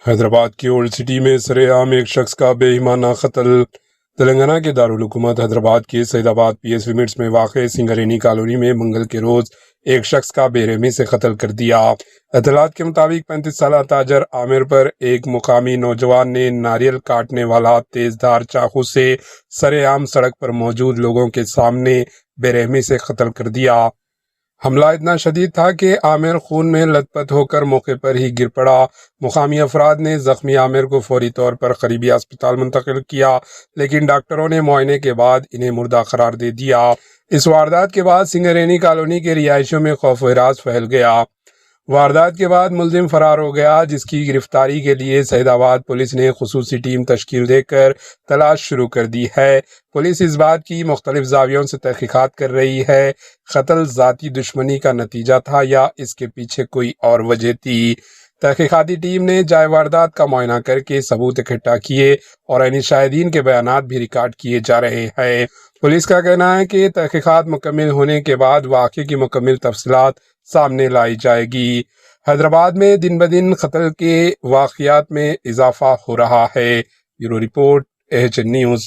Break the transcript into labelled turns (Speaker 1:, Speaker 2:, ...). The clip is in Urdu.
Speaker 1: حیدرآباد کی اولڈ سٹی میں سرِ عام ایک شخص کا بے ایمانہ قتل۔ تلنگانہ کے دارالحکومت حیدرآباد کے سید آباد پی ایس لمٹس میں واقع سنگرینی کالونی میں منگل کے روز ایک شخص کا بے رحمی سے قتل کر دیا۔ اطلاعات کے مطابق 35 سالہ تاجر عامر پر ایک مقامی نوجوان نے ناریل کاٹنے والا تیز دھار چاقو سے سرِ عام سڑک پر موجود لوگوں کے سامنے بے رحمی سے قتل کر دیا۔ حملہ اتنا شدید تھا کہ عامر خون میں لت پت ہو کر موقع پر ہی گر پڑا۔ مقامی افراد نے زخمی عامر کو فوری طور پر قریبی اسپتال منتقل کیا، لیکن ڈاکٹروں نے معائنے کے بعد انہیں مردہ قرار دے دیا۔ اس واردات کے بعد سنگرینی کالونی کے رہائشیوں میں خوف و ہراس پھیل گیا۔ واردات کے بعد ملزم فرار ہو گیا، جس کی گرفتاری کے لیے سید آباد پولیس نے خصوصی ٹیم تشکیل دے کر تلاش شروع کر دی ہے۔ پولیس اس بات کی مختلف زاویوں سے تحقیقات کر رہی ہے، قتل ذاتی دشمنی کا نتیجہ تھا یا اس کے پیچھے کوئی اور وجہ تھی۔ تحقیقاتی ٹیم نے جائے واردات کا معائنہ کر کے ثبوت اکٹھا کیے اور عینی شاہدین کے بیانات بھی ریکارڈ کیے جا رہے ہیں۔ پولیس کا کہنا ہے کہ تحقیقات مکمل ہونے کے بعد واقعے کی مکمل تفصیلات سامنے لائی جائے گی۔ حیدرآباد میں دن بدن قتل کے واقعات میں اضافہ ہو رہا ہے۔ Bureau report AHN news.